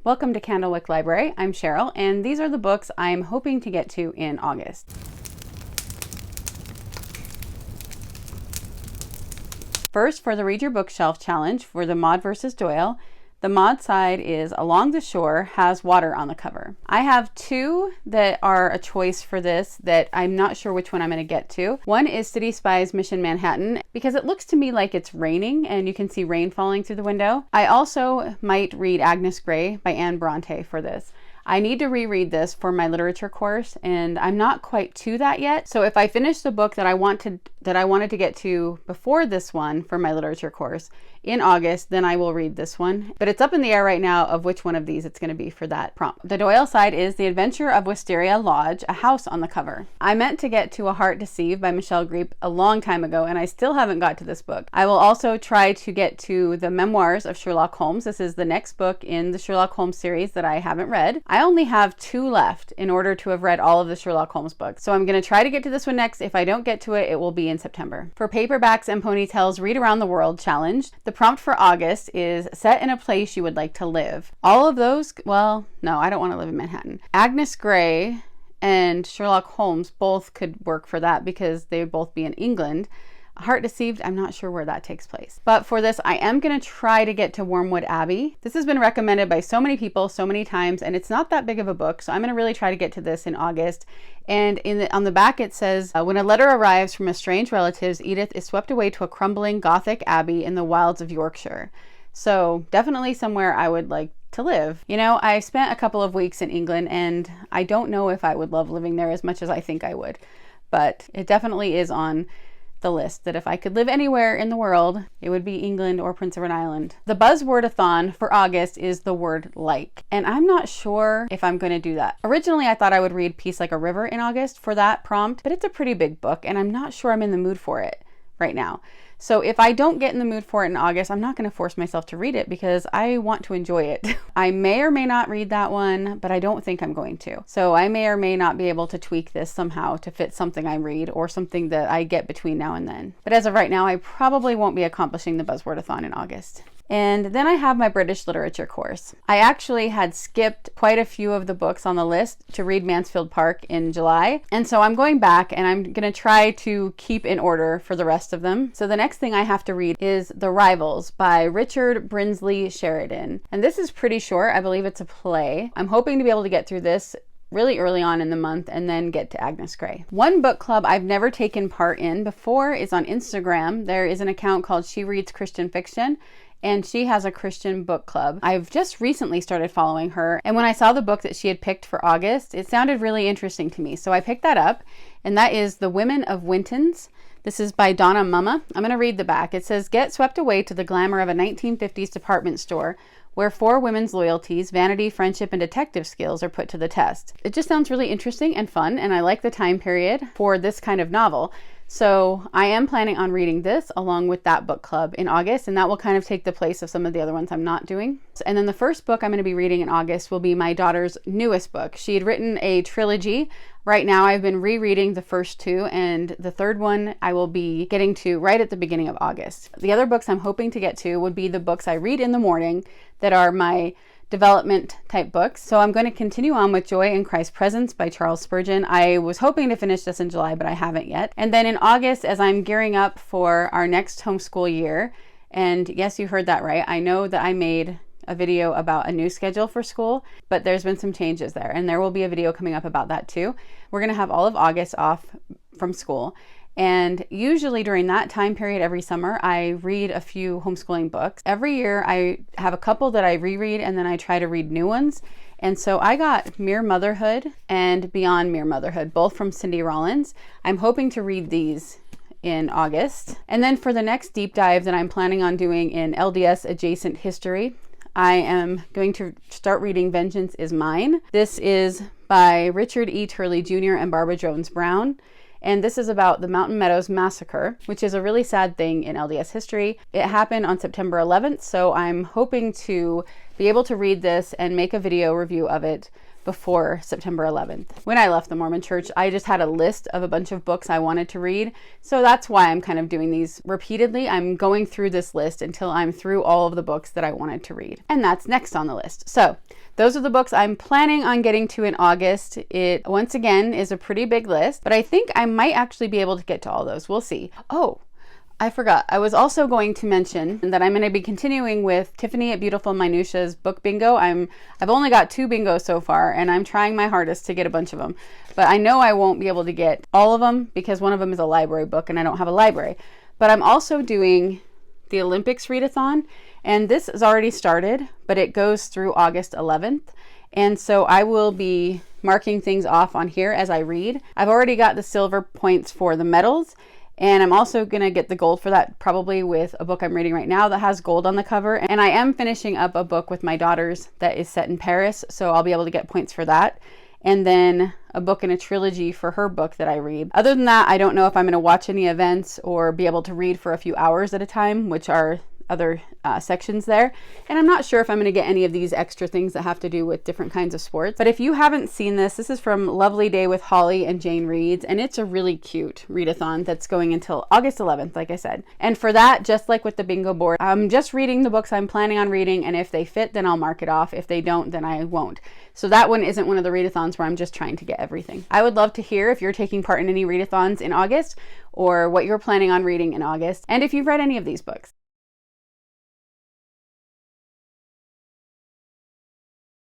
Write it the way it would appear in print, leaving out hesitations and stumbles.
Welcome to Candlewick Library. I'm Cheryl, and these are the books I'm hoping to get to in August. First, for the Read Your Bookshelf Challenge for the Maud vs. Doyle, the Maud side is Along the Shore, has water on the cover. I have two that are a choice for this that I'm not sure which one I'm going to get to. One is City Spies Mission Manhattan, because it looks to me like it's raining and you can see rain falling through the window. I also might read Agnes Grey by Anne Bronte for this. I need to reread this for my literature course, and I'm not quite to that yet. So if I finish the book that I wanted to get to before this one for my literature course in August, then I will read this one. But it's up in the air right now of which one of these it's going to be for that prompt. The Doyle side is The Adventure of Wisteria Lodge, a house on the cover. I meant to get to A Heart Deceived by Michelle Greep a long time ago, and I still haven't got to this book. I will also try to get to the Memoirs of Sherlock Holmes. This is the next book in the Sherlock Holmes series that I haven't read. I only have two left in order to have read all of the Sherlock Holmes books. So I'm going to try to get to this one next. If I don't get to it, it will be in September. For Paperbacks and Ponytails Read Around the World Challenge, the prompt for August is set in a place you would like to live. All of those, well, no, I don't want to live in Manhattan. Agnes Grey and Sherlock Holmes both could work for that because they would both be in England. Heart Deceived, I'm not sure where that takes place. But for this, I am going to try to get to Wormwood Abbey. This has been recommended by so many people so many times, and it's not that big of a book, so I'm going to really try to get to this in August. And on the back it says, when a letter arrives from estranged relatives, Edith is swept away to a crumbling Gothic abbey in the wilds of Yorkshire. So definitely somewhere I would like to live. You know, I spent a couple of weeks in England, and I don't know if I would love living there as much as I think I would. But it definitely is on the list that if I could live anywhere in the world, it would be England or Prince Edward Island. The buzzword-a-thon for August is the word like, and I'm not sure if I'm going to do that. Originally, I thought I would read Peace Like a River in August for that prompt, but it's a pretty big book, and I'm not sure I'm in the mood for it right now. So if I don't get in the mood for it in August, I'm not going to force myself to read it because I want to enjoy it. I may or may not read that one, but I don't think I'm going to. So I may or may not be able to tweak this somehow to fit something I read or something that I get between now and then. But as of right now, I probably won't be accomplishing the Buzzword-a-thon in August. And then I have my British literature course. I actually had skipped quite a few of the books on the list to read Mansfield Park in July. And so I'm going back and I'm going to try to keep in order for the rest of them. So the next thing I have to read is The Rivals by Richard Brinsley Sheridan. And this is pretty short. I believe it's a play. I'm hoping to be able to get through this really early on in the month and then get to Agnes Grey. One book club I've never taken part in before is on Instagram. There is an account called She Reads Christian Fiction, and she has a Christian book club. I've just recently started following her, and when I saw the book that she had picked for August, it sounded really interesting to me. So I picked that up, and that is The Women of Winton's. This is by Donna Mumma. I'm going to read the back. It says, get swept away to the glamour of a 1950s department store where four women's loyalties, vanity, friendship, and detective skills are put to the test. It just sounds really interesting and fun, and I like the time period for this kind of novel. So I am planning on reading this along with that book club in August, and that will kind of take the place of some of the other ones I'm not doing. And then the first book I'm going to be reading in August will be my daughter's newest book. She had written a trilogy. Right now I've been rereading the first two, and the third one I will be getting to right at the beginning of August. The other books I'm hoping to get to would be the books I read in the morning that are my development type books. So I'm going to continue on with Joy in Christ's Presence by Charles Spurgeon. I was hoping to finish this in July, but I haven't yet. And then in August, as I'm gearing up for our next homeschool year, and yes, you heard that right, I know that I made a video about a new schedule for school, but there's been some changes there, and there will be a video coming up about that too. We're going to have all of August off from school. And usually during that time period every summer, I read a few homeschooling books. Every year I have a couple that I reread, and then I try to read new ones. And so I got Mere Motherhood and Beyond Mere Motherhood, both from Cindy Rollins. I'm hoping to read these in August. And then for the next deep dive that I'm planning on doing in LDS adjacent history, I am going to start reading Vengeance is Mine. This is by Richard E. Turley Jr. and Barbara Jones Brown. And this is about the Mountain Meadows Massacre, which is a really sad thing in LDS history. It happened on September 11th, so I'm hoping to be able to read this and make a video review of it before September 11th. When I left the Mormon Church, I just had a list of a bunch of books I wanted to read. So that's why I'm kind of doing these repeatedly. I'm going through this list until I'm through all of the books that I wanted to read. And that's next on the list. So those are the books I'm planning on getting to in August. It, once again, is a pretty big list, but I think I might actually be able to get to all those. We'll see. Oh, I forgot. I was also going to mention that I'm going to be continuing with Tiffany at Beautiful Minutia's book bingo. I've only got 2 bingos so far, and I'm trying my hardest to get a bunch of them. But I know I won't be able to get all of them because one of them is a library book, and I don't have a library. But I'm also doing the Olympics readathon, and this has already started, but it goes through August 11th. And so I will be marking things off on here as I read. I've already got the silver points for the medals. And I'm also going to get the gold for that probably with a book I'm reading right now that has gold on the cover. And I am finishing up a book with my daughters that is set in Paris, so I'll be able to get points for that. And then a book in a trilogy for her book that I read. Other than that, I don't know if I'm going to watch any events or be able to read for a few hours at a time, which are other sections there. And I'm not sure if I'm going to get any of these extra things that have to do with different kinds of sports. But if you haven't seen this, this is from Lovely Day with Holly and Jane Reads, and it's a really cute readathon that's going until August 11th, like I said. And for that, just like with the bingo board, I'm just reading the books I'm planning on reading, and if they fit, then I'll mark it off. If they don't, then I won't. So that one isn't one of the readathons where I'm just trying to get everything. I would love to hear if you're taking part in any readathons in August, or what you're planning on reading in August, and if you've read any of these books.